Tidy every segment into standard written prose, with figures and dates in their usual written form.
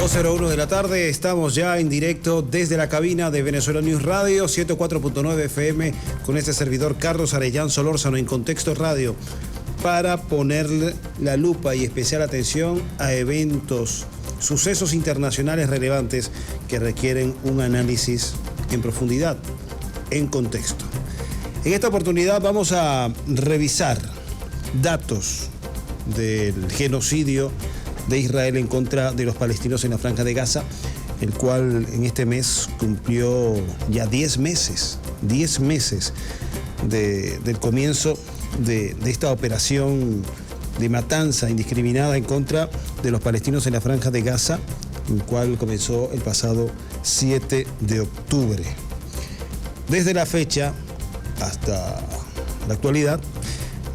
2:01 de la tarde, estamos ya en directo desde la cabina de Venezuela News Radio, 104.9 FM, con este servidor Carlos Arellán Solórzano en Contexto Radio, para ponerle la lupa y especial atención a eventos, sucesos internacionales relevantes que requieren un análisis en profundidad, en contexto. En esta oportunidad vamos a revisar datos del genocidio de Israel en contra de los palestinos en la Franja de Gaza, el cual en este mes cumplió ya 10 meses del comienzo de esta operación de matanza indiscriminada en contra de los palestinos en la Franja de Gaza, el cual comenzó el pasado 7 de octubre. Desde la fecha hasta la actualidad,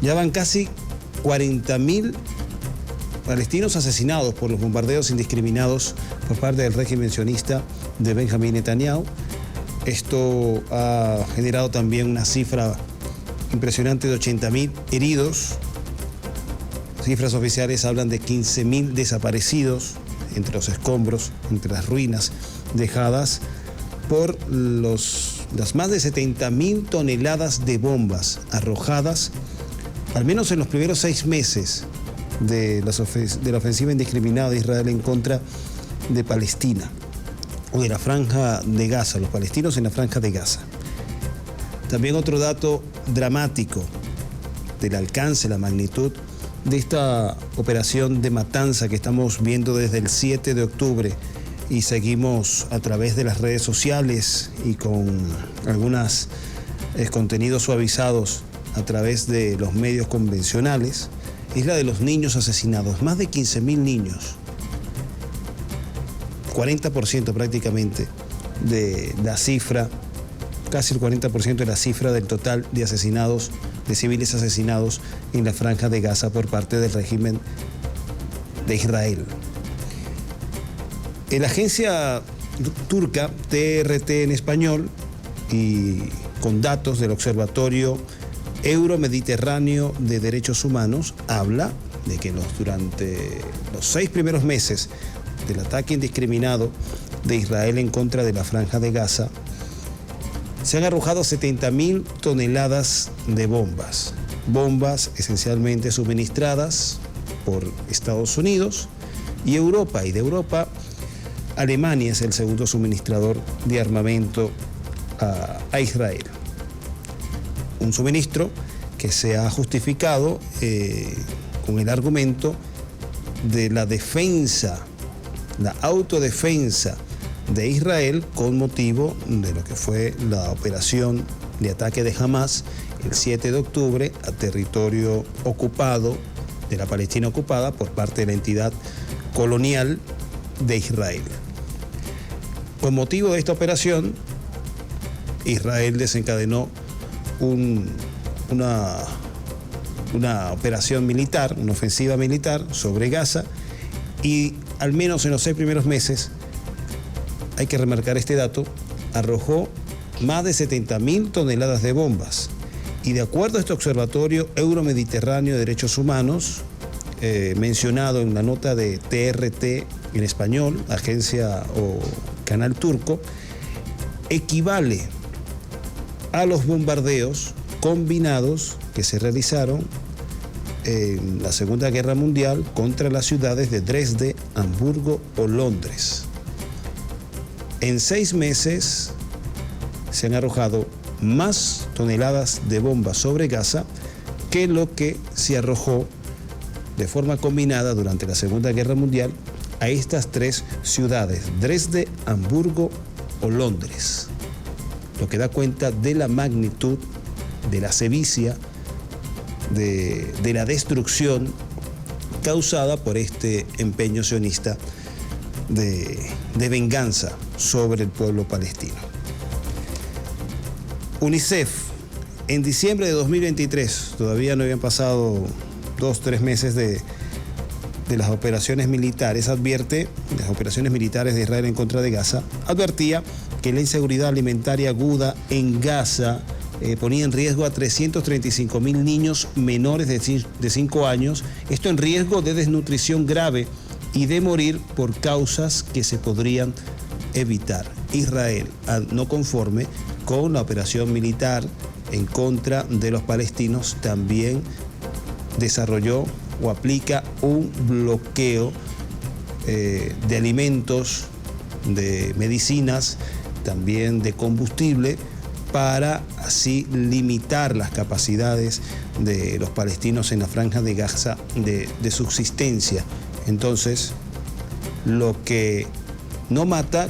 ya van casi 40.000 palestinos asesinados por los bombardeos indiscriminados por parte del régimen sionista de Benjamín Netanyahu. Esto ha generado también una cifra impresionante de 80.000 heridos. Cifras oficiales hablan de 15.000 desaparecidos entre los escombros, entre las ruinas dejadas por las más de 70.000 toneladas de bombas arrojadas, al menos en los primeros 6 meses de la ofensiva indiscriminada de Israel en contra de Palestina, o de la Franja de Gaza, los palestinos en la Franja de Gaza. También otro dato dramático del alcance, la magnitud de esta operación de matanza que estamos viendo desde el 7 de octubre y seguimos a través de las redes sociales y con algunos contenidos suavizados a través de los medios convencionales, es la de los niños asesinados. Más de 15.000 niños, 40% prácticamente de la cifra, casi el 40% de la cifra del total de asesinados, de civiles asesinados en la Franja de Gaza por parte del régimen de Israel. La agencia turca TRT en español, y con datos del Observatorio Euromediterráneo de Derechos Humanos, habla de que durante los 6 primeros meses del ataque indiscriminado de Israel en contra de la Franja de Gaza, se han arrojado 70.000 toneladas de bombas. Bombas esencialmente suministradas por Estados Unidos y Europa. Y de Europa, Alemania es el segundo suministrador de armamento a Israel. Un suministro que se ha justificado con el argumento de la defensa, la autodefensa de Israel con motivo de lo que fue la operación de ataque de Hamas el 7 de octubre a territorio ocupado, de la Palestina ocupada por parte de la entidad colonial de Israel. Con motivo de esta operación, Israel desencadenó una operación militar, una ofensiva militar sobre Gaza, y al menos en los 6 primeros meses, hay que remarcar este dato, arrojó más de 70.000 toneladas de bombas. Y de acuerdo a este Observatorio Euromediterráneo de Derechos Humanos, mencionado en la nota de TRT en español, agencia o canal turco, equivale a los bombardeos combinados que se realizaron en la Segunda Guerra Mundial contra las ciudades de Dresde, Hamburgo o Londres. En 6 meses se han arrojado más toneladas de bombas sobre Gaza que lo que se arrojó de forma combinada durante la Segunda Guerra Mundial a estas 3 ciudades, Dresde, Hamburgo o Londres. Lo que da cuenta de la magnitud, de la sevicia, de la destrucción causada por este empeño sionista de venganza sobre el pueblo palestino. UNICEF, en diciembre de 2023, todavía no habían pasado 2-3 meses de las operaciones militares, advierte, las operaciones militares de Israel en contra de Gaza, advertía que la inseguridad alimentaria aguda en Gaza ponía en riesgo a 335.000 niños menores de 5 años, esto en riesgo de desnutrición grave y de morir por causas que se podrían evitar. Israel, no conforme con la operación militar en contra de los palestinos, también desarrolló o aplica un bloqueo de alimentos, de medicinas, también de combustible, para así limitar las capacidades de los palestinos en la franja de Gaza de subsistencia. Entonces, lo que no mata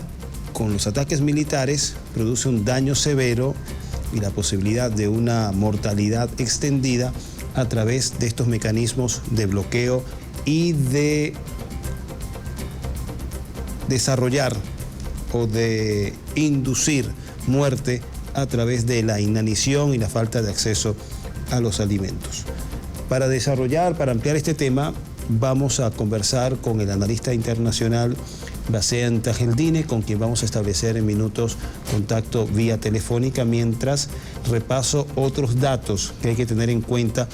con los ataques militares produce un daño severo y la posibilidad de una mortalidad extendida a través de estos mecanismos de bloqueo y de desarrollar o de inducir muerte a través de la inanición y la falta de acceso a los alimentos. Para ampliar este tema, vamos a conversar con el analista internacional Bassem Tajeldine, con quien vamos a establecer en minutos contacto vía telefónica, mientras repaso otros datos que hay que tener en cuenta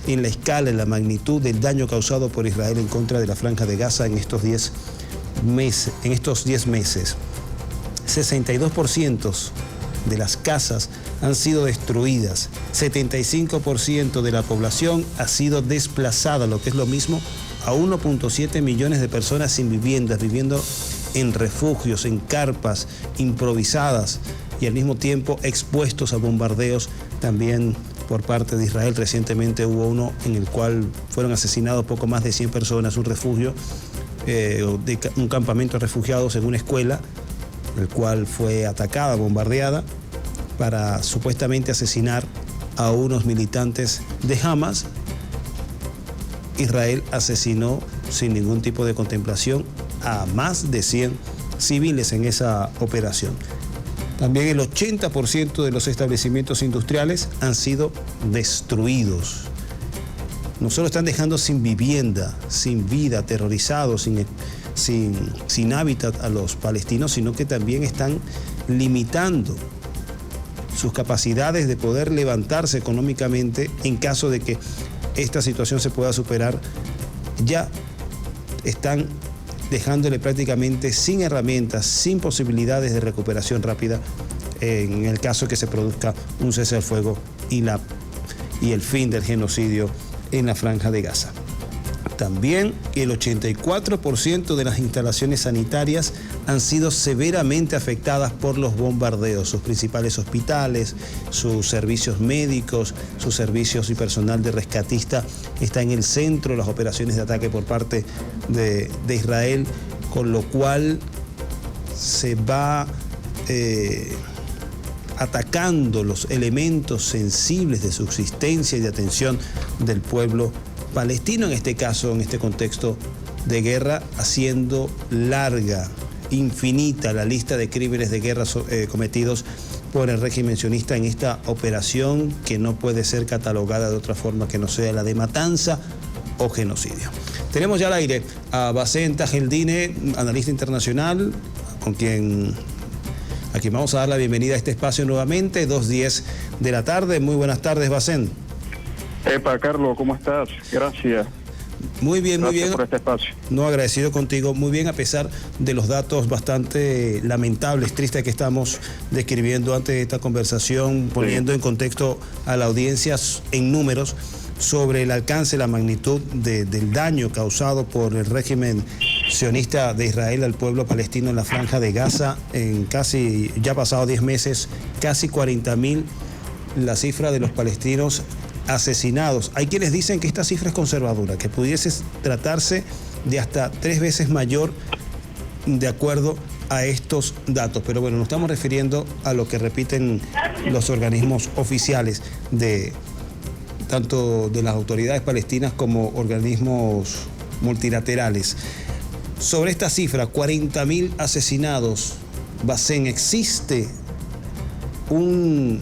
en la escala, en la magnitud del daño causado por Israel en contra de la franja de Gaza en estos 10 meses. 62% de las casas han sido destruidas, 75% de la población ha sido desplazada, lo que es lo mismo a 1.7 millones de personas sin viviendas, viviendo en refugios, en carpas improvisadas y al mismo tiempo expuestos a bombardeos también por parte de Israel. Recientemente hubo uno en el cual fueron asesinados poco más de 100 personas, un refugio, un campamento de refugiados en una escuela, el cual fue atacada, bombardeada, para supuestamente asesinar a unos militantes de Hamas. Israel asesinó sin ningún tipo de contemplación a más de 100 civiles en esa operación. También el 80% de los establecimientos industriales han sido destruidos. No solo están dejando sin vivienda, sin vida, aterrorizados, sin hábitat a los palestinos, sino que también están limitando sus capacidades de poder levantarse económicamente en caso de que esta situación se pueda superar. Ya están dejándole prácticamente sin herramientas, sin posibilidades de recuperación rápida en el caso que se produzca un cese al fuego y el fin del genocidio en la franja de Gaza. También el 84% de las instalaciones sanitarias han sido severamente afectadas por los bombardeos. Sus principales hospitales, sus servicios médicos, sus servicios y personal de rescatista está en el centro de las operaciones de ataque por parte de Israel, con lo cual se va atacando los elementos sensibles de subsistencia y de atención del pueblo palestino, en este caso, en este contexto de guerra, haciendo larga, infinita la lista de crímenes de guerra cometidos por el régimen sionista en esta operación, que no puede ser catalogada de otra forma que no sea la de matanza o genocidio. Tenemos ya al aire a Bassem Tajeldine, analista internacional, a quien vamos a dar la bienvenida a este espacio nuevamente, 2:10 de la tarde. Muy buenas tardes, Bassem. Epa, Carlos, ¿cómo estás? Gracias. Muy bien, muy bien. Gracias por este espacio. No, agradecido contigo. Muy bien, a pesar de los datos bastante lamentables, tristes que estamos describiendo antes de esta conversación, poniendo en contexto a la audiencia en números sobre el alcance, la magnitud del daño causado por el régimen sionista de Israel al pueblo palestino en la franja de Gaza en casi, ya pasado 10 meses, casi 40.000 la cifra de los palestinos asesinados. Hay quienes dicen que esta cifra es conservadora, que pudiese tratarse de hasta 3 veces mayor de acuerdo a estos datos. Pero bueno, nos estamos refiriendo a lo que repiten los organismos oficiales tanto de las autoridades palestinas como organismos multilaterales. Sobre esta cifra, 40.000 asesinados, Bassem, ¿existe un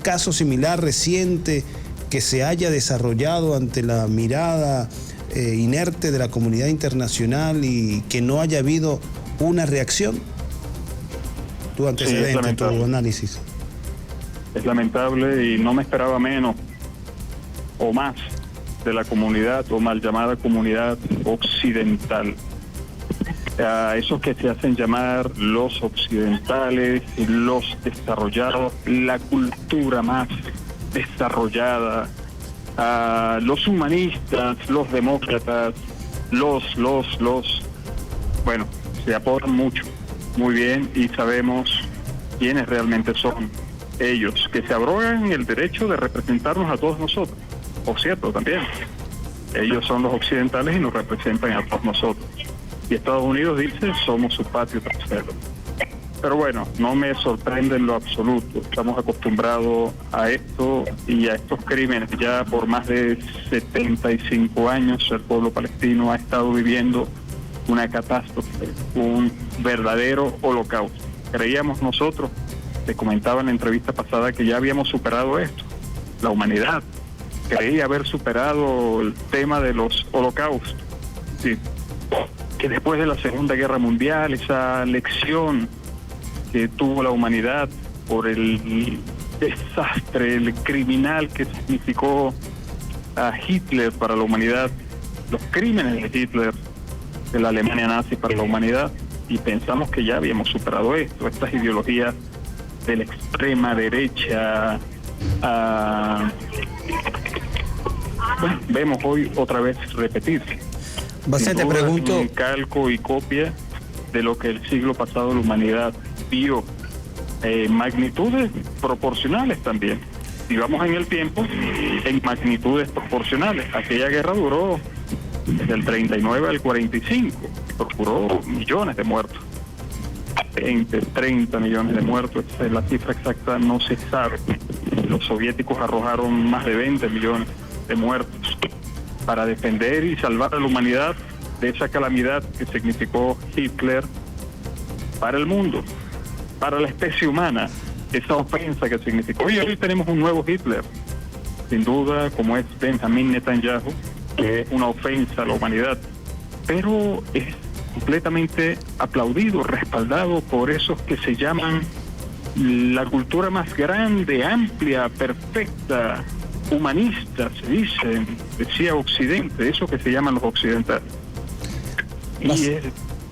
caso similar reciente que se haya desarrollado ante la mirada inerte de la comunidad internacional y que no haya habido una reacción? Tu antecedente, sí, tu análisis. Es lamentable y no me esperaba menos o más de la comunidad o mal llamada comunidad occidental. a esos que se hacen llamar los occidentales, los desarrollados, la cultura más desarrollada, a los humanistas, los demócratas, bueno, se apodan mucho, muy bien, y sabemos quiénes realmente son ellos, que se abrogan el derecho de representarnos a todos nosotros, por cierto, también. Ellos son los occidentales y nos representan a todos nosotros. Y Estados Unidos dice, somos su patio trasero. Pero bueno, no me sorprende en lo absoluto. Estamos acostumbrados a esto y a estos crímenes. Ya por más de 75 años el pueblo palestino ha estado viviendo una catástrofe, un verdadero holocausto. Creíamos nosotros, te comentaba en la entrevista pasada, que ya habíamos superado esto. La humanidad creía haber superado el tema de los holocaustos. Sí. Que después de la Segunda Guerra Mundial, esa lección que tuvo la humanidad por el desastre, el criminal que significó a Hitler para la humanidad, los crímenes de Hitler, de la Alemania nazi para la humanidad, y pensamos que ya habíamos superado esto, estas ideologías de la extrema derecha. Bueno, vemos hoy otra vez repetirse. Bastante pregunto. Un calco y copia de lo que el siglo pasado la humanidad vio, magnitudes proporcionales también. Si vamos en el tiempo, en magnitudes proporcionales. Aquella guerra duró desde el 39 al 45, procuró millones de muertos. 20, 30 millones de muertos, la cifra exacta no se sabe. Los soviéticos arrojaron más de 20 millones de muertos para defender y salvar a la humanidad de esa calamidad que significó Hitler para el mundo, para la especie humana, esa ofensa que significó. Y hoy tenemos un nuevo Hitler, sin duda, como es Benjamin Netanyahu, que es una ofensa a la humanidad, pero es completamente aplaudido, respaldado por esos que se llaman la cultura más grande, amplia, perfecta, humanista, se dice, decía Occidente, eso que se llaman los occidentales.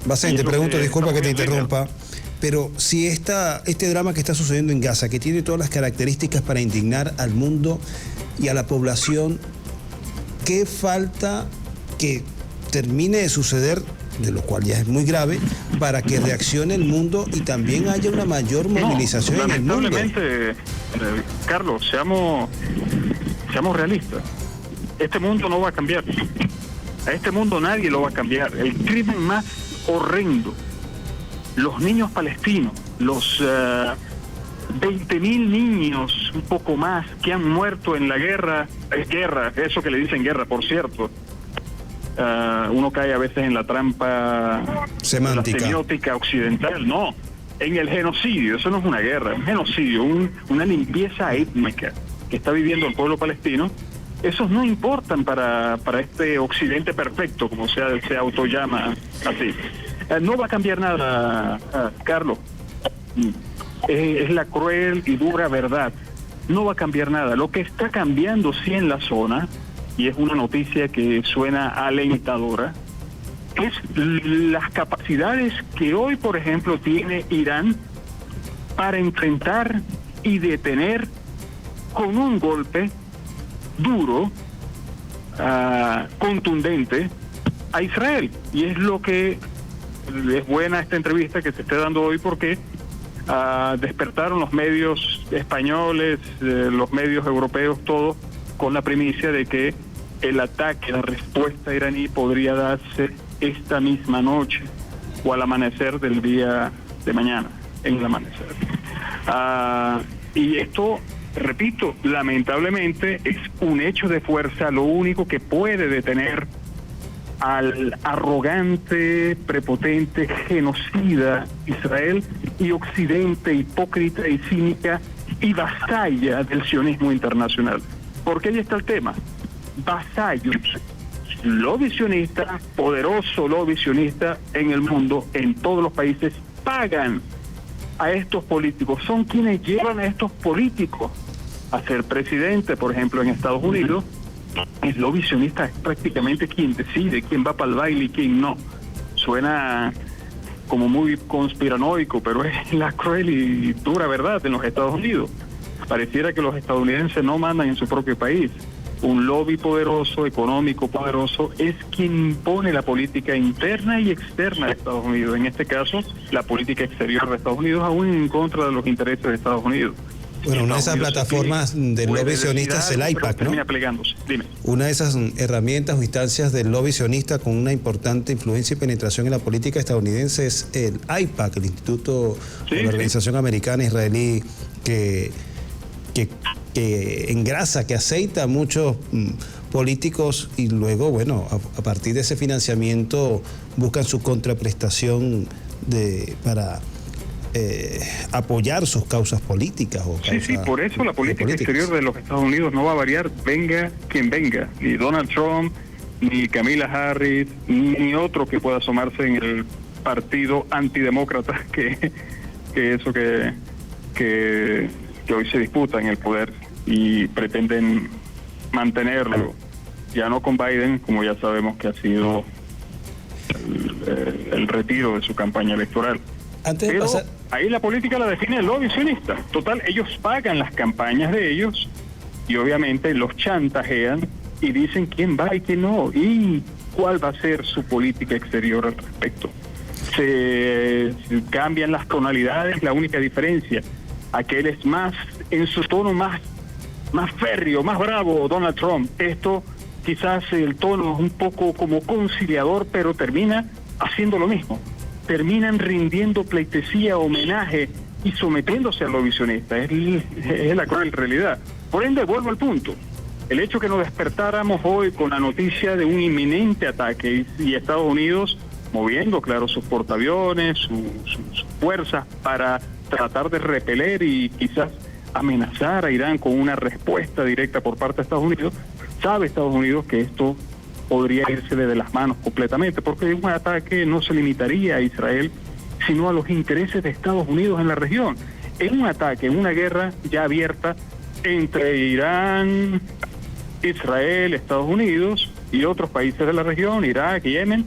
Bastante, pregunto, disculpa que te interrumpa, pero si este drama que está sucediendo en Gaza, que tiene todas las características para indignar al mundo y a la población, ¿qué falta que termine de suceder, de lo cual ya es muy grave, para que reaccione el mundo y también haya una mayor movilización en el mundo? Lamentablemente, Carlos, seamos realistas. Este mundo no va a cambiar. A este mundo nadie lo va a cambiar. El crimen más horrendo, los niños palestinos, los 20.000 niños, un poco más, que han muerto en la guerra, eso que le dicen guerra, por cierto. Uno cae a veces en la trampa semántica, la semiótica occidental. No, en el genocidio. Eso no es una guerra, es un genocidio, una limpieza étnica que está viviendo el pueblo palestino. Esos no importan para este occidente perfecto, como se autollama así. No va a cambiar nada, Carlos. Es la cruel y dura verdad. No va a cambiar nada. Lo que está cambiando sí en la zona, y es una noticia que suena alentadora, es las capacidades que hoy, por ejemplo, tiene Irán para enfrentar y detener con un golpe duro, contundente, a Israel. Y es lo que es buena esta entrevista que se esté dando hoy, porque despertaron los medios españoles, los medios europeos, todos con la primicia de que el ataque, la respuesta iraní podría darse esta misma noche o al amanecer del día de mañana, en el amanecer. Y esto, repito, lamentablemente es un hecho de fuerza, lo único que puede detener al arrogante, prepotente, genocida Israel y Occidente hipócrita y cínica y vasalla del sionismo internacional. Porque ahí está el tema. Vasallos, lobby sionista, poderoso lobby sionista en el mundo, en todos los países, pagan a estos políticos, son quienes llevan a estos políticos a ser presidente. Por ejemplo, en Estados Unidos, el lobby sionista es prácticamente quien decide quién va para el baile y quién no. Suena como muy conspiranoico, pero es la cruel y dura verdad en los Estados Unidos. Pareciera que los estadounidenses no mandan en su propio país. Un lobby poderoso, económico poderoso, es quien impone la política interna y externa de Estados Unidos. En este caso, la política exterior de Estados Unidos, aún en contra de los intereses de Estados Unidos. Bueno, una de esas plataformas del lobby sionista es el AIPAC, ¿no? Termina plegándose. Dime. Una de esas herramientas o instancias del lobby sionista con una importante influencia y penetración en la política estadounidense es el AIPAC, el Instituto de la Organización Americana Israelí, que engrasa, que aceita a muchos políticos y luego, bueno, a partir de ese financiamiento buscan su contraprestación para apoyar sus causas políticas. Sí, por eso la política exterior de los Estados Unidos no va a variar, venga quien venga, ni Donald Trump, ni Kamala Harris, ni otro que pueda asomarse en el partido antidemócrata que hoy se disputa en el poder y pretenden mantenerlo, ya no con Biden, como ya sabemos que ha sido el retiro de su campaña electoral. Pero ahí la política la define el lobby sionista. Total, ellos pagan las campañas de ellos y obviamente los chantajean y dicen quién va y quién no, y cuál va a ser su política exterior al respecto. Se cambian las tonalidades, la única diferencia, aquel es más, en su tono más férreo, más bravo, Donald Trump. Esto quizás el tono es un poco como conciliador, pero termina haciendo lo mismo. Terminan rindiendo pleitesía, homenaje y sometiéndose al lobby sionista. Es la cruel realidad. Por ende, vuelvo al punto. El hecho que nos despertáramos hoy con la noticia de un inminente ataque y Estados Unidos moviendo, claro, sus portaaviones, sus fuerzas para tratar de repeler y quizás amenazar a Irán con una respuesta directa por parte de Estados Unidos, sabe Estados Unidos que esto podría irse de las manos completamente, porque un ataque no se limitaría a Israel, sino a los intereses de Estados Unidos en la región. Es un ataque, una guerra ya abierta entre Irán, Israel, Estados Unidos y otros países de la región, Irak, Yemen.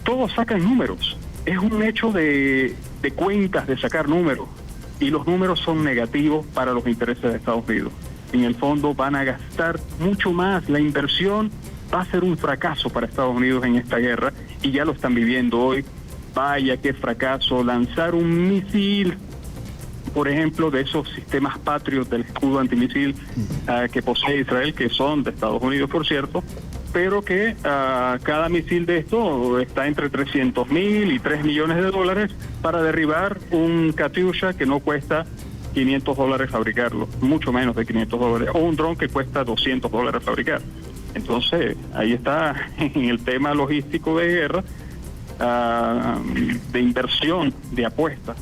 Todos sacan números. Es un hecho de cuentas, de sacar números. Y los números son negativos para los intereses de Estados Unidos. En el fondo van a gastar mucho más. La inversión va a ser un fracaso para Estados Unidos en esta guerra y ya lo están viviendo hoy. Vaya qué fracaso, lanzar un misil, por ejemplo, de esos sistemas Patriot del escudo antimisil que posee Israel, que son de Estados Unidos, por cierto, pero que cada misil de esto está entre 300.000 y 3 millones de dólares para derribar un Katyusha que no cuesta $500 fabricarlo, mucho menos de $500, o un dron que cuesta $200 fabricar. Entonces, ahí está en el tema logístico de guerra, de inversión, de apuesta,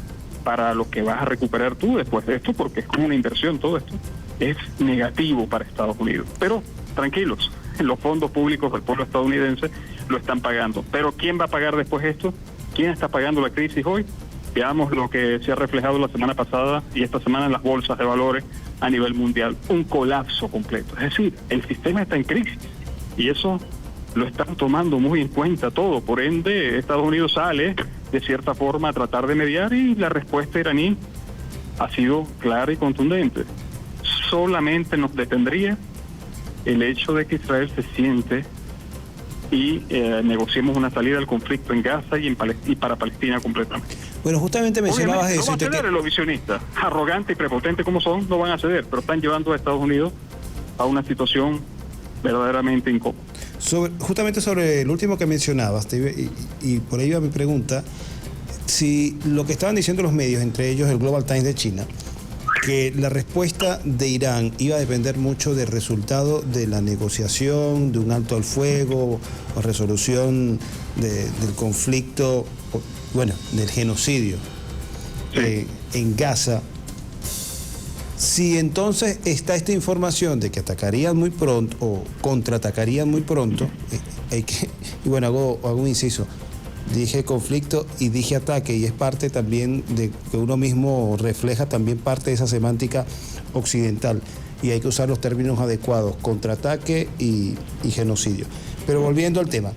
para lo que vas a recuperar tú después de esto, porque es como una inversión todo esto. Es negativo para Estados Unidos. Pero, tranquilos, los fondos públicos del pueblo estadounidense lo están pagando. Pero ¿quién va a pagar después esto? ¿Quién está pagando la crisis hoy? Veamos lo que se ha reflejado la semana pasada y esta semana en las bolsas de valores a nivel mundial. Un colapso completo. Es decir, el sistema está en crisis y eso lo están tomando muy en cuenta todo. Por ende, Estados Unidos sale de cierta forma a tratar de mediar y la respuesta iraní ha sido clara y contundente. Solamente nos detendría el hecho de que Israel se siente y negociemos una salida al conflicto en Gaza y para Palestina completamente. Bueno, justamente mencionabas eso. No va a ceder los visionistas, arrogantes y prepotentes como son, no van a ceder, pero están llevando a Estados Unidos a una situación verdaderamente incómoda. Justamente sobre el último que mencionabas, y por ahí va mi pregunta, si lo que estaban diciendo los medios, entre ellos el Global Times de China, que la respuesta de Irán iba a depender mucho del resultado de la negociación, de un alto al fuego o resolución del conflicto, bueno, del genocidio en Gaza. Si entonces está esta información de que atacarían muy pronto o contraatacarían muy pronto, y bueno, hago un inciso. Dije conflicto y dije ataque, y es parte también de que uno mismo refleja también parte de esa semántica occidental, y hay que usar los términos adecuados, contraataque y genocidio. Pero volviendo al tema,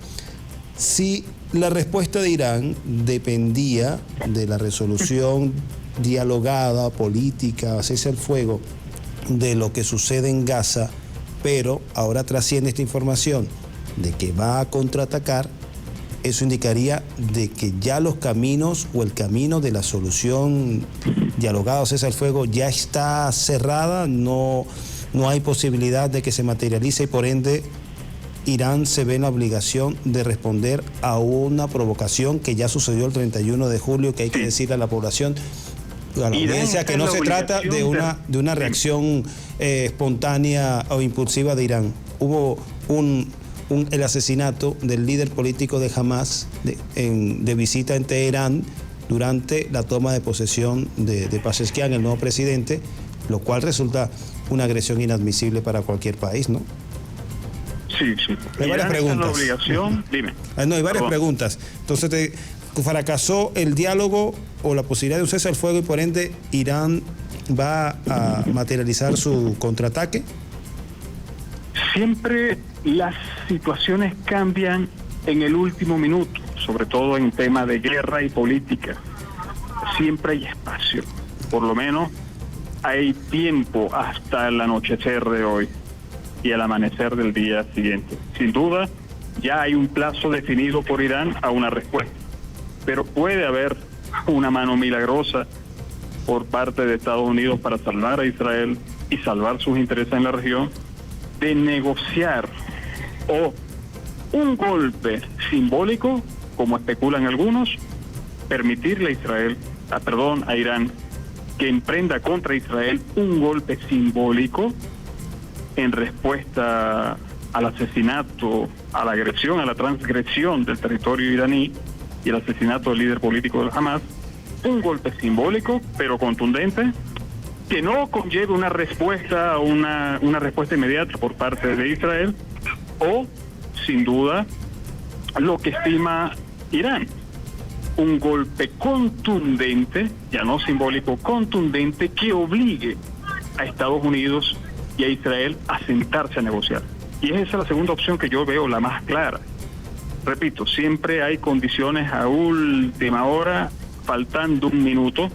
Si la respuesta de Irán dependía de la resolución dialogada, política, cese el fuego, de lo que sucede en Gaza, pero ahora trasciende esta información de que va a contraatacar, eso indicaría de que ya los caminos o el camino de la solución dialogada o cese el fuego ya está cerrada, no hay posibilidad de que se materialice y por ende Irán se ve en la obligación de responder a una provocación que ya sucedió el 31 de julio, que hay que decirle a la población, a la audiencia, que no se trata de una reacción espontánea o impulsiva de Irán. Hubo el asesinato del líder político de Hamas de visita en Teherán durante la toma de posesión de Pezeshkian, el nuevo presidente, lo cual resulta una agresión inadmisible para cualquier país, ¿no? Sí. Hay varias preguntas. La obligación, dime. No, hay varias preguntas. Entonces, ¿fracasó el diálogo o la posibilidad de un cese al fuego y por ende Irán va a materializar su contraataque? Siempre las situaciones cambian en el último minuto, sobre todo en temas de guerra y política. Siempre hay espacio, por lo menos hay tiempo hasta el anochecer de hoy y el amanecer del día siguiente. Sin duda, ya hay un plazo definido por Irán a una respuesta, pero puede haber una mano milagrosa por parte de Estados Unidos para salvar a Israel y salvar sus intereses en la región, de negociar o un golpe simbólico, como especulan algunos, permitirle a Irán que emprenda contra Israel un golpe simbólico en respuesta al asesinato, a la agresión, a la transgresión del territorio iraní y el asesinato del líder político del Hamas, un golpe simbólico pero contundente que no conlleve una respuesta inmediata por parte de Israel o, sin duda, lo que estima Irán, un golpe contundente, ya no simbólico, contundente, que obligue a Estados Unidos y a Israel a sentarse a negociar. Y esa es la segunda opción que yo veo la más clara. Repito, siempre hay condiciones a última hora, faltando un minuto,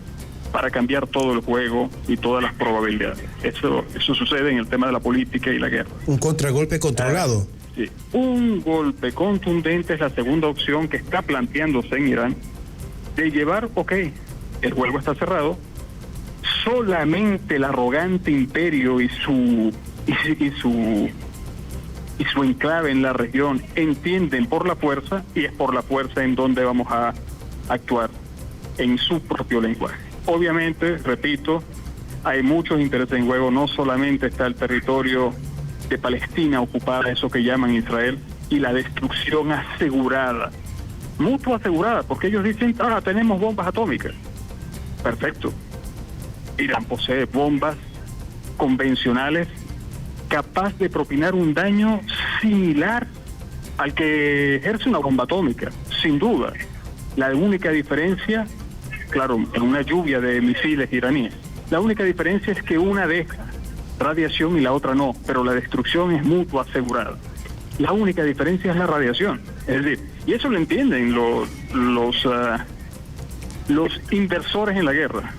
para cambiar todo el juego y todas las probabilidades. Eso sucede en el tema de la política y la guerra. Un contragolpe controlado. Sí. Un golpe contundente es la segunda opción que está planteándose en Irán, de llevar, el juego está cerrado, solamente el arrogante imperio y su enclave en la región entienden por la fuerza, y es por la fuerza en donde vamos a actuar, en su propio lenguaje. Obviamente, repito, hay muchos intereses en juego, no solamente está el territorio de Palestina ocupada, eso que llaman Israel, y la destrucción asegurada, mutua asegurada, porque ellos dicen, tenemos bombas atómicas. Perfecto. Irán posee bombas convencionales capaz de propinar un daño similar al que ejerce una bomba atómica, sin duda. La única diferencia, claro, en una lluvia de misiles iraníes, la única diferencia es que una deja radiación y la otra no, pero la destrucción es mutua asegurada. La única diferencia es la radiación. Es decir, y eso lo entienden los inversores en la guerra.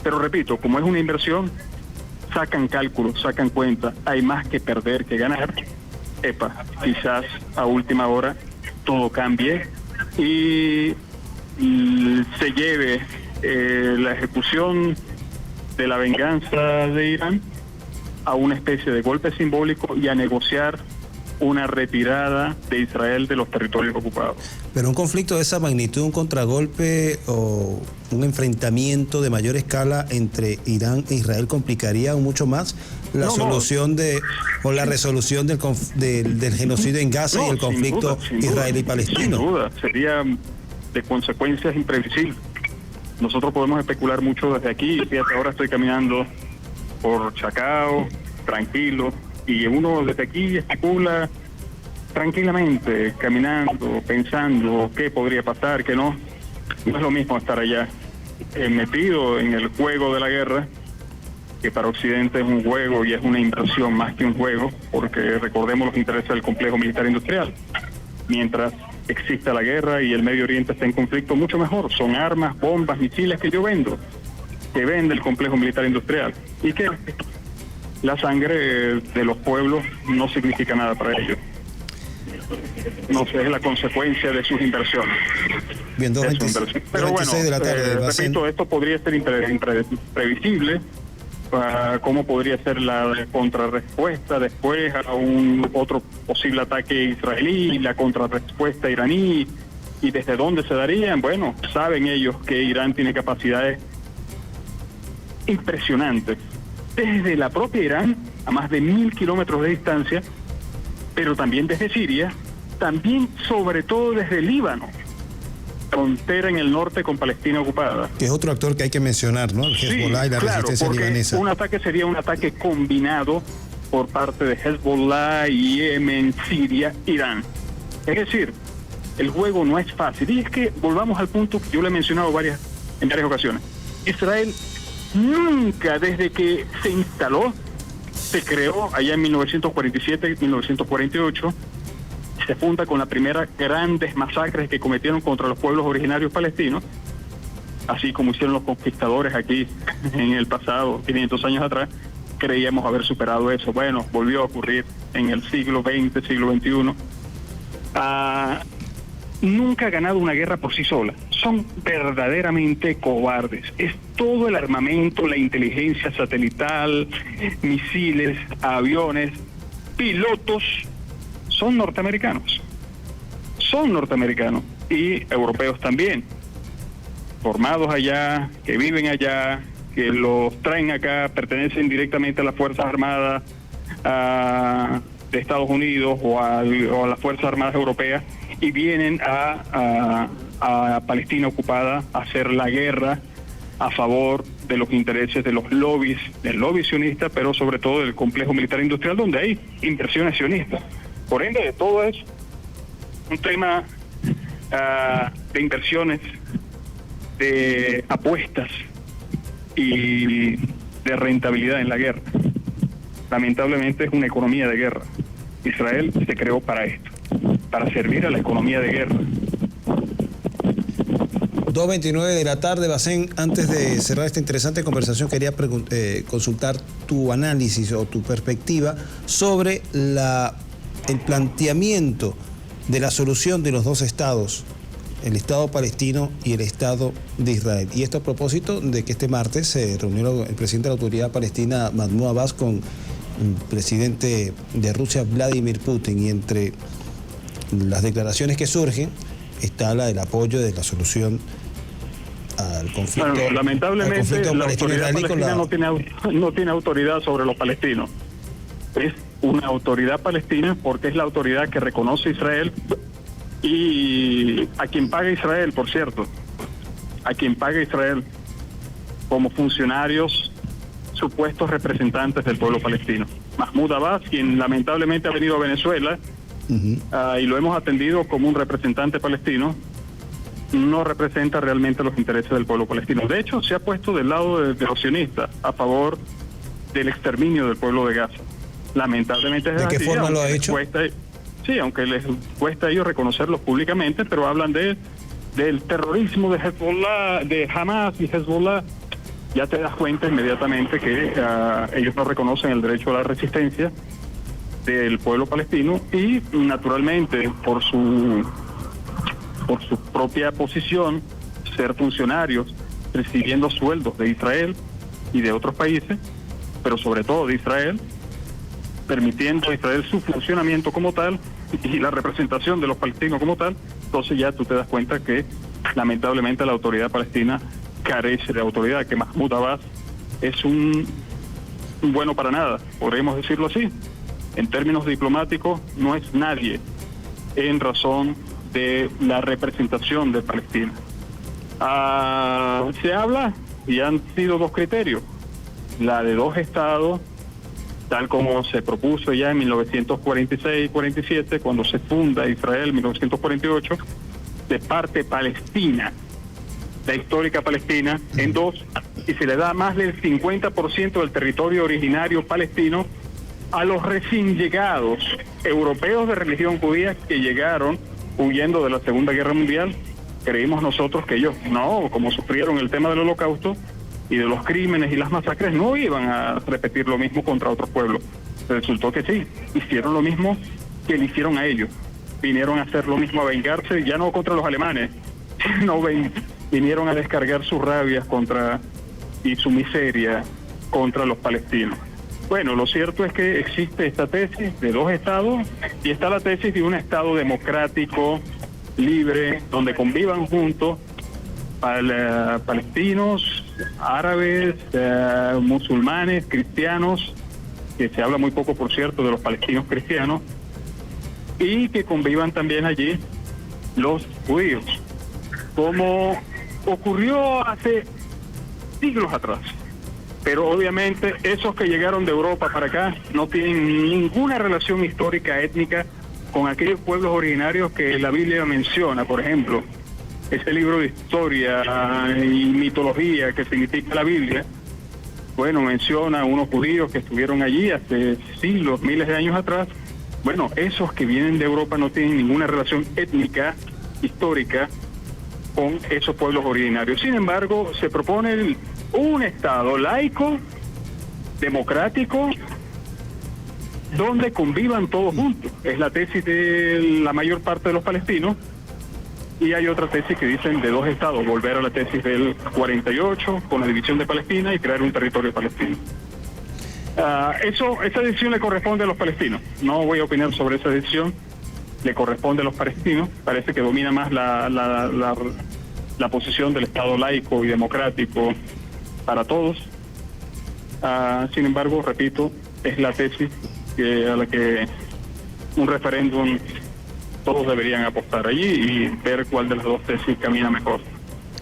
Pero repito, como es una inversión, sacan cálculos, sacan cuenta, hay más que perder que ganar. Quizás a última hora todo cambie y se lleve la ejecución de la venganza de Irán a una especie de golpe simbólico y a negociar una retirada de Israel de los territorios ocupados. Pero un conflicto de esa magnitud, un contragolpe o un enfrentamiento de mayor escala entre Irán e Israel complicaría aún mucho más la la resolución del genocidio en Gaza y el conflicto israelí-palestino. Sin duda, sería de consecuencias imprevisibles. Nosotros podemos especular mucho desde aquí. Fíjate, ahora estoy caminando por Chacao, tranquilo, y uno desde aquí especula tranquilamente, caminando, pensando qué podría pasar, qué no. No es lo mismo estar allá, metido en el juego de la guerra, que para Occidente es un juego y es una inversión más que un juego, porque recordemos los intereses del complejo militar industrial. Mientras exista la guerra y el Medio Oriente esté en conflicto, mucho mejor. Son armas, bombas, misiles que yo vendo, que vende el complejo militar industrial, y que la sangre de los pueblos no significa nada para ellos. No sé, es la consecuencia de sus inversiones. Bien, pero bueno, de la tarde, repito, esto podría ser imprevisible. ¿Cómo podría ser la contrarrespuesta después a otro posible ataque israelí, la contrarrespuesta iraní, y desde dónde se darían? Bueno, saben ellos que Irán tiene capacidades impresionantes, desde la propia Irán, a más de 1.000 kilómetros de distancia, pero también desde Siria, también sobre todo desde el Líbano, frontera en el norte con Palestina ocupada. Que es otro actor que hay que mencionar, ¿no? El Hezbollah y la resistencia libanesa. Un ataque sería un ataque combinado por parte de Hezbollah, Yemen, Siria, Irán. Es decir, el juego no es fácil. Y es que volvamos al punto que yo le he mencionado en varias ocasiones. Israel nunca, desde que se instaló, se creó allá en 1947, 1948, se funda con la primera grandes masacres que cometieron contra los pueblos originarios palestinos, así como hicieron los conquistadores aquí en el pasado, 500 años atrás. Creíamos haber superado eso. Bueno, volvió a ocurrir en el siglo XX, siglo XXI. Nunca ha ganado una guerra por sí sola. Son verdaderamente cobardes. Es todo el armamento, la inteligencia satelital, misiles, aviones, pilotos, son norteamericanos. Son norteamericanos y europeos también, formados allá, que viven allá, que los traen acá, pertenecen directamente a las Fuerzas Armadas de Estados Unidos o a las Fuerzas Armadas Europeas, y vienen a Palestina ocupada a hacer la guerra a favor de los intereses de los lobbies, del lobby sionista, pero sobre todo del complejo militar industrial, donde hay inversiones sionistas. Por ende, de todo es un tema de inversiones, de apuestas y de rentabilidad en la guerra. Lamentablemente es una economía de guerra. Israel se creó para esto, para servir a la economía de guerra. 2:29 de la tarde, Bassem. Antes de cerrar esta interesante conversación, quería consultar tu análisis o tu perspectiva sobre el planteamiento de la solución de los dos estados, el Estado palestino y el Estado de Israel. Y esto a propósito de que este martes se reunió el presidente de la Autoridad Palestina, Mahmoud Abbas, con el presidente de Rusia, Vladimir Putin, y entre las declaraciones que surgen está la del apoyo de la solución al conflicto. Bueno, lamentablemente la Autoridad Palestina no tiene autoridad sobre los palestinos. Es una autoridad palestina porque es la autoridad que reconoce Israel y a quien paga Israel, por cierto, a quien paga Israel como funcionarios, supuestos representantes del pueblo palestino. Mahmoud Abbas, quien lamentablemente ha venido a Venezuela y lo hemos atendido como un representante palestino, no representa realmente los intereses del pueblo palestino. De hecho, se ha puesto del lado de los sionistas a favor del exterminio del pueblo de Gaza. Lamentablemente es así. ¿De qué forma lo ha hecho? Sí, aunque les cuesta a ellos reconocerlo públicamente, pero hablan del terrorismo de Hezbollah, de Hamas y Hezbollah. Ya te das cuenta inmediatamente que ellos no reconocen el derecho a la resistencia del pueblo palestino y, naturalmente, por su propia posición, ser funcionarios recibiendo sueldos de Israel y de otros países, pero sobre todo de Israel, permitiendo a Israel su funcionamiento como tal y la representación de los palestinos como tal. Entonces ya tú te das cuenta que lamentablemente la autoridad palestina carece de autoridad, que Mahmoud Abbas es un bueno para nada, podríamos decirlo así. En términos diplomáticos, no es nadie en razón de la representación de Palestina. Se habla, y han sido dos criterios, la de dos estados, tal como se propuso ya en 1946-47, cuando se funda Israel en 1948, de parte palestina, la histórica Palestina, en dos, y se le da más del 50% del territorio originario palestino a los recién llegados europeos de religión judía que llegaron huyendo de la Segunda Guerra Mundial, creímos nosotros que ellos no, como sufrieron el tema del Holocausto y de los crímenes y las masacres, no iban a repetir lo mismo contra otros pueblos. Resultó que sí, hicieron lo mismo que le hicieron a ellos. Vinieron a hacer lo mismo, a vengarse, ya no contra los alemanes, sino vinieron a descargar sus rabias contra y su miseria contra los palestinos. Bueno, lo cierto es que existe esta tesis de dos estados y está la tesis de un estado democrático, libre, donde convivan juntos palestinos, árabes, musulmanes, cristianos, que se habla muy poco, por cierto, de los palestinos cristianos, y que convivan también allí los judíos, como ocurrió hace siglos atrás. Pero obviamente esos que llegaron de Europa para acá no tienen ninguna relación histórica, étnica, con aquellos pueblos originarios que la Biblia menciona. Por ejemplo, ese libro de historia y mitología que significa la Biblia, bueno, menciona a unos judíos que estuvieron allí hace siglos, miles de años atrás. Bueno, esos que vienen de Europa no tienen ninguna relación étnica, histórica, con esos pueblos originarios. Sin embargo, se propone un Estado laico, democrático, donde convivan todos juntos. Es la tesis de la mayor parte de los palestinos, y hay otra tesis que dicen de dos estados, volver a la tesis del 48, con la división de Palestina y crear un territorio palestino. Esa decisión le corresponde a los palestinos. No voy a opinar sobre esa decisión, le corresponde a los palestinos. Parece que domina más la posición del Estado laico y democrático para todos. Sin embargo, repito, es la tesis a la que un referéndum todos deberían apostar allí y ver cuál de las dos tesis camina mejor.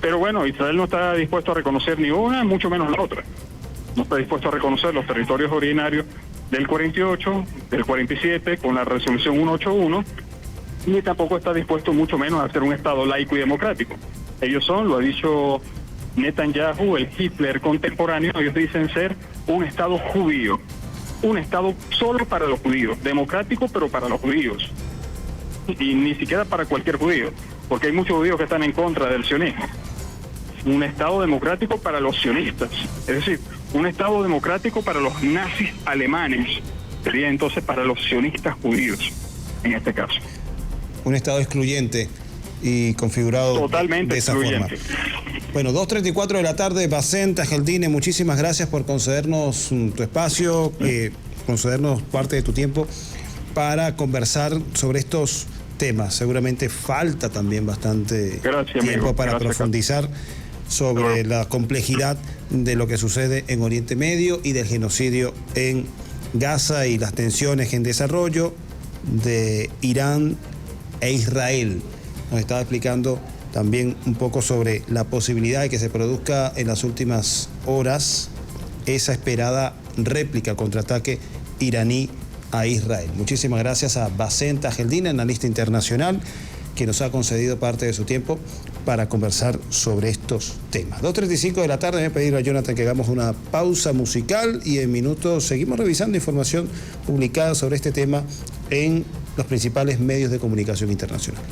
Pero bueno, Israel no está dispuesto a reconocer ni una, mucho menos la otra. No está dispuesto a reconocer los territorios originarios del 48, del 47, con la resolución 181, ni tampoco está dispuesto mucho menos a hacer un Estado laico y democrático. Ellos son, lo ha dicho Netanyahu, el Hitler contemporáneo, ellos dicen ser un Estado judío, un Estado solo para los judíos, democrático pero para los judíos, y ni siquiera para cualquier judío, porque hay muchos judíos que están en contra del sionismo. Un Estado democrático para los sionistas, es decir, un Estado democrático para los nazis alemanes, sería entonces para los sionistas judíos, en este caso. Un Estado excluyente y configurado totalmente de esa excluyente. forma. Bueno, 2:34 de la tarde, Bacén Tajeldine, muchísimas gracias por concedernos tu espacio, concedernos parte de tu tiempo para conversar sobre estos temas. Seguramente falta también bastante tiempo para profundizar sobre la complejidad de lo que sucede en Oriente Medio y del genocidio en Gaza y las tensiones en desarrollo de Irán e Israel. Nos estaba explicando también un poco sobre la posibilidad de que se produzca en las últimas horas esa esperada réplica, contraataque iraní a Israel. Muchísimas gracias a Bacén Tajeldine, analista internacional, que nos ha concedido parte de su tiempo para conversar sobre estos temas. 2:35 de la tarde, me voy a pedir a Jonathan que hagamos una pausa musical y en minutos seguimos revisando información publicada sobre este tema en los principales medios de comunicación internacional.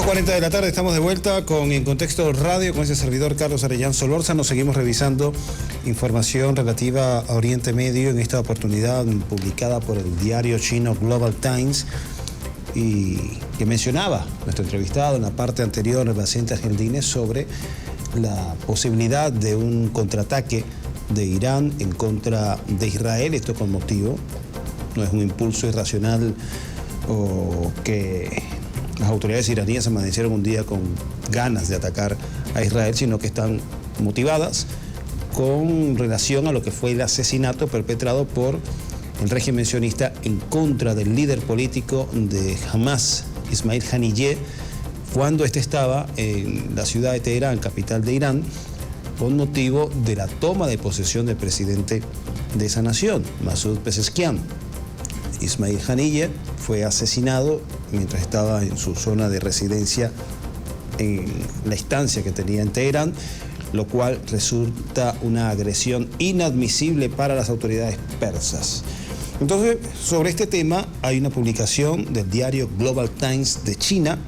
2:40 de la tarde, estamos de vuelta con En Contexto Radio, con ese servidor Carlos Arellán Solorza. Nos seguimos revisando información relativa a Oriente Medio, en esta oportunidad publicada por el diario chino Global Times, y que mencionaba nuestro entrevistado en la parte anterior, el Vicente Argentines, sobre la posibilidad de un contraataque de Irán en contra de Israel. Esto con motivo, no es un impulso irracional o que las autoridades iraníes amanecieron un día con ganas de atacar a Israel, sino que están motivadas con relación a lo que fue el asesinato perpetrado por el régimen sionista en contra del líder político de Hamas, Ismail Haniyeh, cuando este estaba en la ciudad de Teherán, capital de Irán, con motivo de la toma de posesión del presidente de esa nación, Masoud Pezeshkian. Ismail Haniyeh fue asesinado mientras estaba en su zona de residencia en la estancia que tenía en Teherán, lo cual resulta una agresión inadmisible para las autoridades persas. Entonces, sobre este tema hay una publicación del diario Global Times de China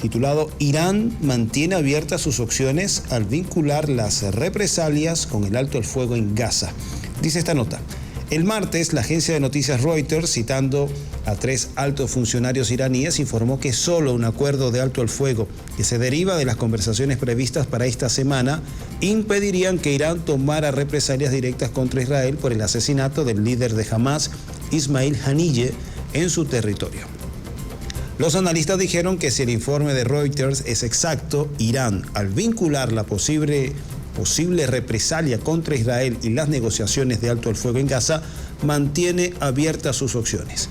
titulado "Irán mantiene abiertas sus opciones al vincular las represalias con el alto el fuego en Gaza". Dice esta nota: el martes, la agencia de noticias Reuters, citando a 3 altos funcionarios iraníes, informó que solo un acuerdo de alto el fuego que se deriva de las conversaciones previstas para esta semana impedirían que Irán tomara represalias directas contra Israel por el asesinato del líder de Hamas, Ismail Haniyeh, en su territorio. Los analistas dijeron que si el informe de Reuters es exacto, Irán, al vincular la posible represalia contra Israel y las negociaciones de alto el fuego en Gaza, mantiene abiertas sus opciones.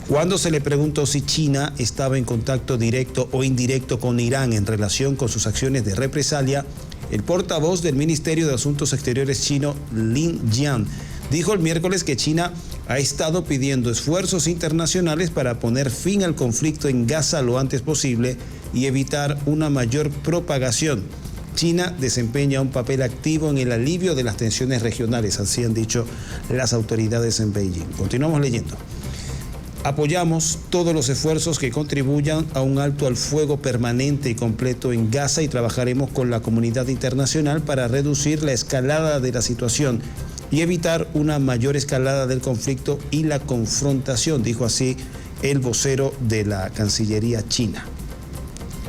Cuando se le preguntó si China estaba en contacto directo o indirecto con Irán en relación con sus acciones de represalia, el portavoz del Ministerio de Asuntos Exteriores chino, Lin Jian, dijo el miércoles que China ha estado pidiendo esfuerzos internacionales para poner fin al conflicto en Gaza lo antes posible y evitar una mayor propagación. China desempeña un papel activo en el alivio de las tensiones regionales, así han dicho las autoridades en Beijing. Continuamos leyendo. Apoyamos todos los esfuerzos que contribuyan a un alto al fuego permanente y completo en Gaza y trabajaremos con la comunidad internacional para reducir la escalada de la situación y evitar una mayor escalada del conflicto y la confrontación, dijo así el vocero de la Cancillería china.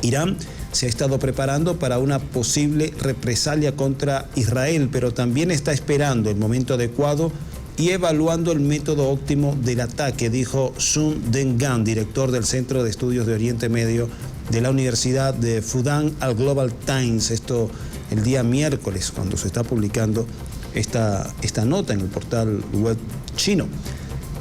Irán se ha estado preparando para una posible represalia contra Israel, pero también está esperando el momento adecuado y evaluando el método óptimo del ataque, dijo Sun Dengan, director del Centro de Estudios de Oriente Medio de la Universidad de Fudan, al Global Times. Esto el día miércoles, cuando se está publicando esta nota en el portal web chino.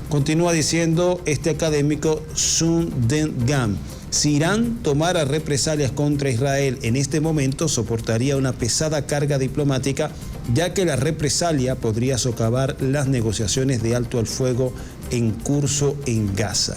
Continúa diciendo este académico Sun Dengan: si Irán tomara represalias contra Israel en este momento, soportaría una pesada carga diplomática, ya que la represalia podría socavar las negociaciones de alto al fuego en curso en Gaza.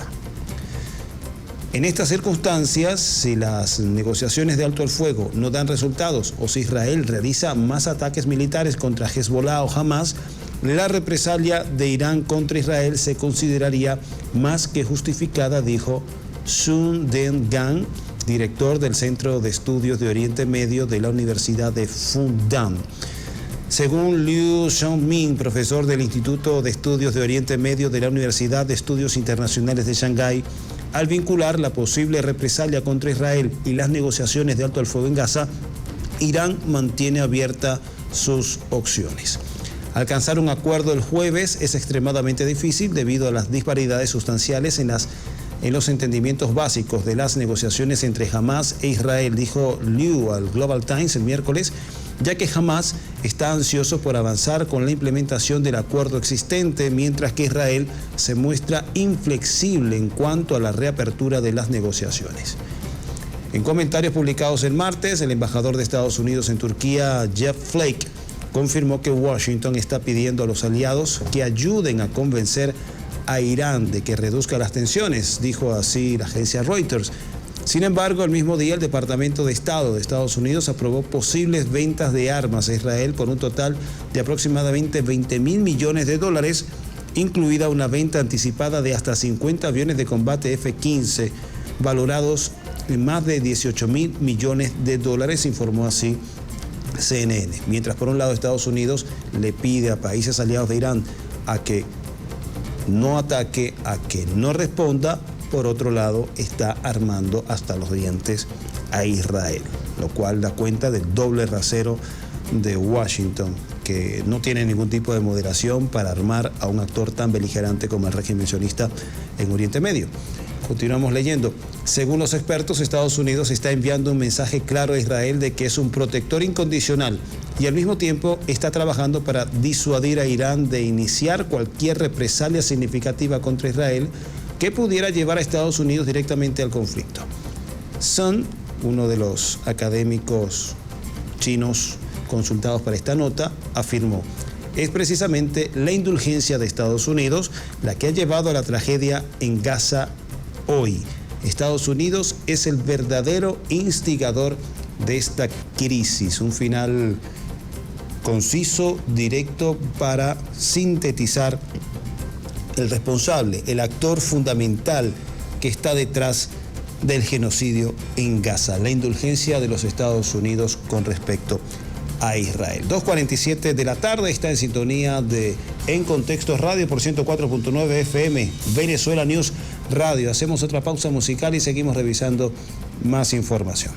En estas circunstancias, si las negociaciones de alto al fuego no dan resultados o si Israel realiza más ataques militares contra Hezbollah o Hamas, la represalia de Irán contra Israel se consideraría más que justificada, dijo Sun Dengan, director del Centro de Estudios de Oriente Medio de la Universidad de Fudan. Según Liu Xiaoming, profesor del Instituto de Estudios de Oriente Medio de la Universidad de Estudios Internacionales de Shanghái, al vincular la posible represalia contra Israel y las negociaciones de alto al fuego en Gaza, Irán mantiene abiertas sus opciones. Alcanzar un acuerdo el jueves es extremadamente difícil debido a las disparidades sustanciales en los entendimientos básicos de las negociaciones entre Hamas e Israel, dijo Liu al Global Times el miércoles, ya que Hamas está ansioso por avanzar con la implementación del acuerdo existente, mientras que Israel se muestra inflexible en cuanto a la reapertura de las negociaciones. En comentarios publicados el martes, el embajador de Estados Unidos en Turquía, Jeff Flake, confirmó que Washington está pidiendo a los aliados que ayuden a convencer a Irán de que reduzca las tensiones, dijo así la agencia Reuters. Sin embargo, el mismo día el Departamento de Estado de Estados Unidos aprobó posibles ventas de armas a Israel por un total de aproximadamente $20.000 millones, incluida una venta anticipada de hasta 50 aviones de combate F-15, valorados en más de 18.000 millones de dólares, informó así CNN. Mientras por un lado Estados Unidos le pide a países aliados de Irán a que no ataque, a que no responda, por otro lado está armando hasta los dientes a Israel, lo cual da cuenta del doble rasero de Washington, que no tiene ningún tipo de moderación para armar a un actor tan beligerante como el régimen sionista en Oriente Medio. Continuamos leyendo. Según los expertos, Estados Unidos está enviando un mensaje claro a Israel de que es un protector incondicional y al mismo tiempo está trabajando para disuadir a Irán de iniciar cualquier represalia significativa contra Israel que pudiera llevar a Estados Unidos directamente al conflicto. Sun, uno de los académicos chinos consultados para esta nota, afirmó: es precisamente la indulgencia de Estados Unidos la que ha llevado a la tragedia en Gaza hoy. Estados Unidos es el verdadero instigador de esta crisis. Un final conciso, directo, para sintetizar el responsable, el actor fundamental que está detrás del genocidio en Gaza, la indulgencia de los Estados Unidos con respecto a Israel. 2:47 de la tarde, está en sintonía de En Contexto Radio por 104.9 FM, Venezuela News Radio. Hacemos otra pausa musical y seguimos revisando más información.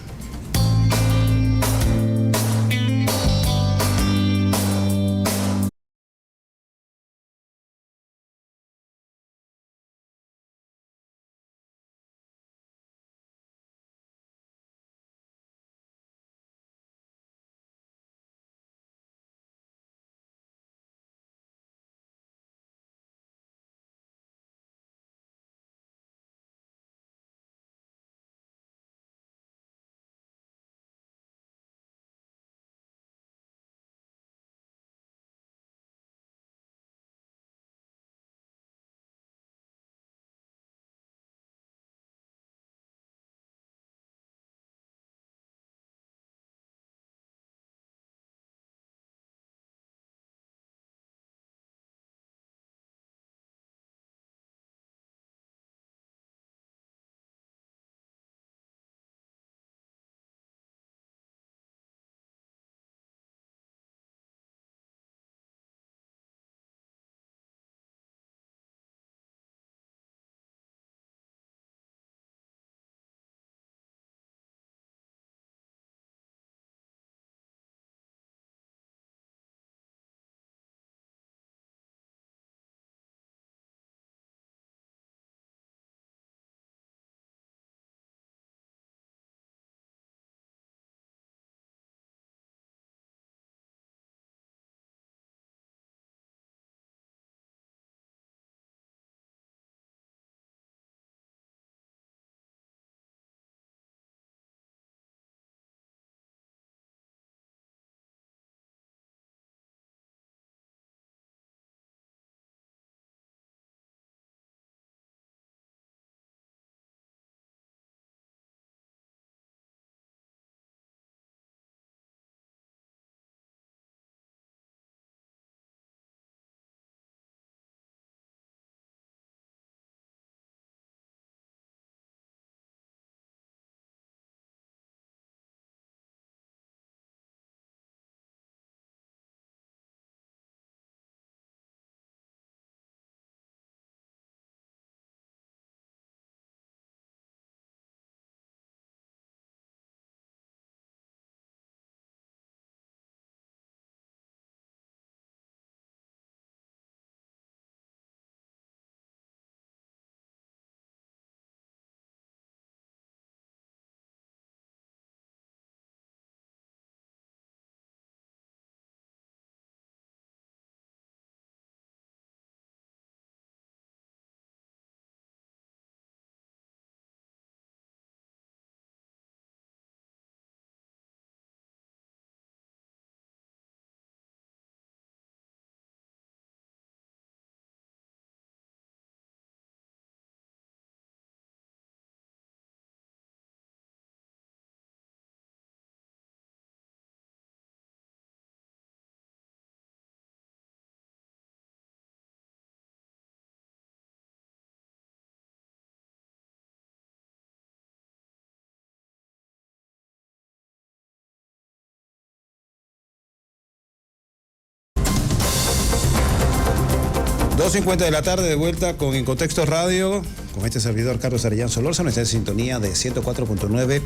2:50 de la tarde, de vuelta con En Contexto Radio, con este servidor Carlos Arellán Solórzano. Está en sintonía de 104.9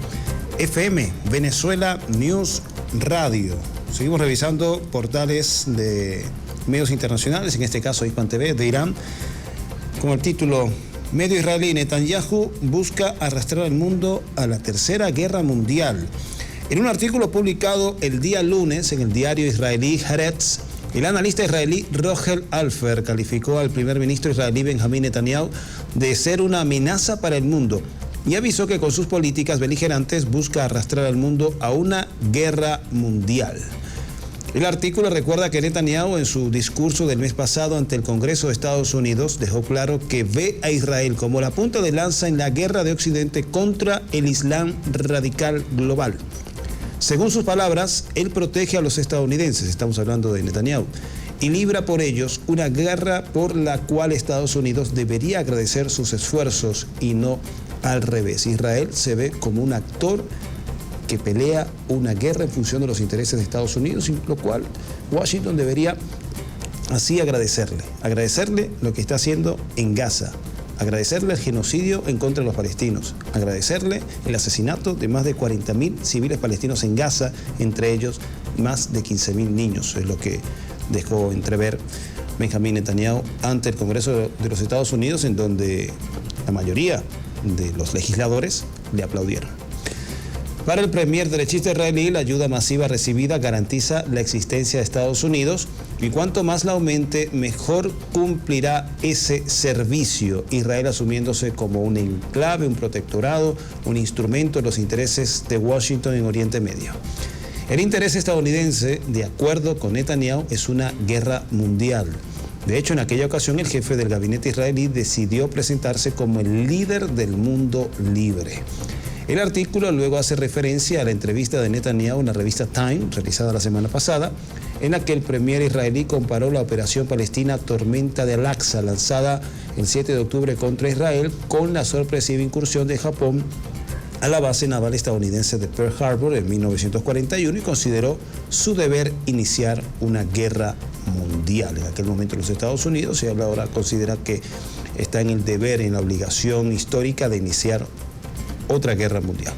FM, Venezuela News Radio. Seguimos revisando portales de medios internacionales, en este caso Hispan TV de Irán, con el título: Medio israelí: Netanyahu busca arrastrar al mundo a la tercera guerra mundial. En un artículo publicado el día lunes en el diario israelí Haaretz, el analista israelí Rogel Alfer calificó al primer ministro israelí Benjamín Netanyahu de ser una amenaza para el mundo y avisó que con sus políticas beligerantes busca arrastrar al mundo a una guerra mundial. El artículo recuerda que Netanyahu, en su discurso del mes pasado ante el Congreso de Estados Unidos, dejó claro que ve a Israel como la punta de lanza en la guerra de Occidente contra el Islam radical global. Según sus palabras, él protege a los estadounidenses, estamos hablando de Netanyahu, y libra por ellos una guerra por la cual Estados Unidos debería agradecer sus esfuerzos y no al revés. Israel se ve como un actor que pelea una guerra en función de los intereses de Estados Unidos, lo cual Washington debería así agradecerle lo que está haciendo en Gaza, agradecerle el genocidio en contra de los palestinos, agradecerle el asesinato de más de 40.000 civiles palestinos en Gaza, entre ellos más de 15.000 niños, es lo que dejó entrever Benjamín Netanyahu ante el Congreso de los Estados Unidos, en donde la mayoría de los legisladores le aplaudieron. Para el premier derechista israelí, la ayuda masiva recibida garantiza la existencia de Estados Unidos y cuanto más la aumente, mejor cumplirá ese servicio. Israel asumiéndose como un enclave, un protectorado, un instrumento de los intereses de Washington en Oriente Medio. El interés estadounidense, de acuerdo con Netanyahu, es una guerra mundial. De hecho, en aquella ocasión, el jefe del gabinete israelí decidió presentarse como el líder del mundo libre. El artículo luego hace referencia a la entrevista de Netanyahu en la revista Time, realizada la semana pasada, en la que el premier israelí comparó la operación palestina Tormenta de Al-Aqsa, lanzada el 7 de octubre contra Israel, con la sorpresiva incursión de Japón a la base naval estadounidense de Pearl Harbor en 1941 y consideró su deber iniciar una guerra mundial. En aquel momento los Estados Unidos, y ahora considera que está en el deber, en la obligación histórica de iniciar otra guerra mundial.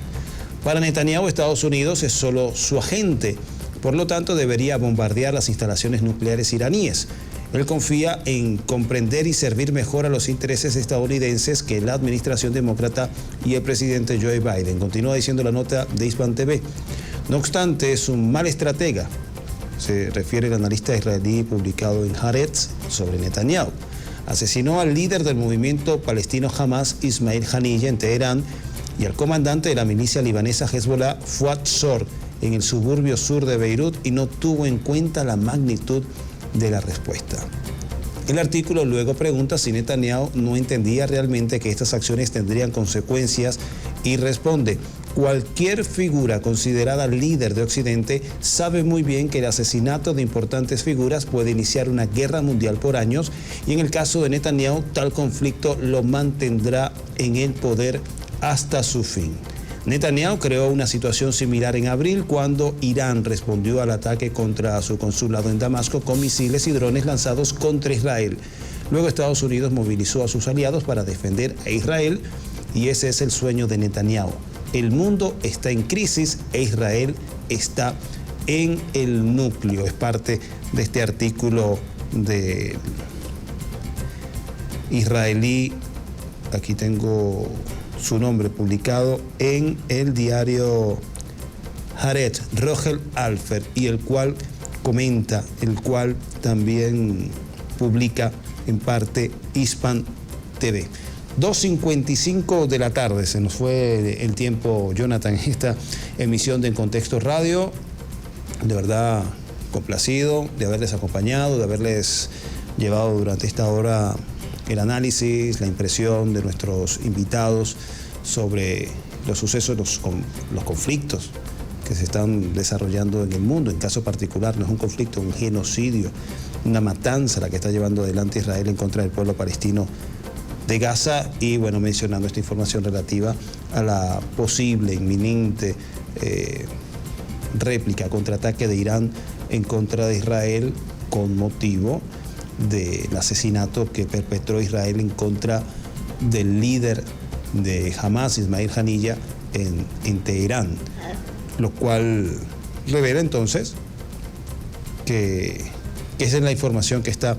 Para Netanyahu, Estados Unidos es solo su agente, por lo tanto debería bombardear las instalaciones nucleares iraníes. Él confía en comprender y servir mejor a los intereses estadounidenses que la administración demócrata y el presidente Joe Biden. Continúa diciendo la nota de Hispan TV. No obstante, es un mal estratega, se refiere el analista israelí publicado en Haaretz sobre Netanyahu. Asesinó al líder del movimiento palestino Hamas, Ismail Haniyeh, en Teherán, y al comandante de la milicia libanesa Hezbollah, Fuad Shor, en el suburbio sur de Beirut, y no tuvo en cuenta la magnitud de la respuesta. El artículo luego pregunta si Netanyahu no entendía realmente que estas acciones tendrían consecuencias y responde: cualquier figura considerada líder de Occidente sabe muy bien que el asesinato de importantes figuras puede iniciar una guerra mundial por años, y en el caso de Netanyahu, tal conflicto lo mantendrá en el poder hasta su fin. Netanyahu creó una situación similar en abril, cuando Irán respondió al ataque contra su consulado en Damasco con misiles y drones lanzados contra Israel. Luego Estados Unidos movilizó a sus aliados para defender a Israel, y ese es el sueño de Netanyahu. El mundo está en crisis e Israel está en el núcleo. Es parte de este artículo de israelí. Aquí tengo su nombre publicado en el diario Haaretz, Rogel Alfer, y el cual comenta, el cual también publica en parte Hispan TV. 2:55 de la tarde, se nos fue el tiempo, Jonathan, en esta emisión de En Contexto Radio. De verdad complacido de haberles acompañado, de haberles llevado durante esta hora el análisis, la impresión de nuestros invitados sobre los sucesos, los conflictos que se están desarrollando en el mundo. En caso particular, no es un conflicto, un genocidio, una matanza la que está llevando adelante Israel en contra del pueblo palestino de Gaza, y bueno, mencionando esta información relativa a la posible, inminente réplica, contraataque de Irán en contra de Israel, con motivo del asesinato que perpetró Israel en contra del líder de Hamas, Ismail Haniyeh, en Teherán, lo cual revela entonces que esa es la información que está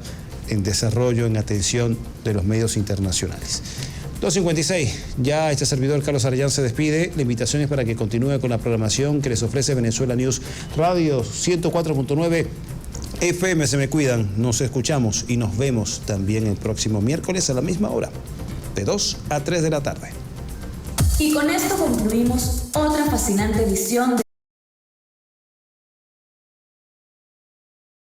en desarrollo, en atención de los medios internacionales. 2:56, ya este servidor Carlos Arellán se despide. La invitación es para que continúe con la programación que les ofrece Venezuela News Radio 104.9 FM. Se me cuidan, nos escuchamos y nos vemos también el próximo miércoles a la misma hora, de 2 a 3 de la tarde. Y con esto concluimos otra fascinante edición de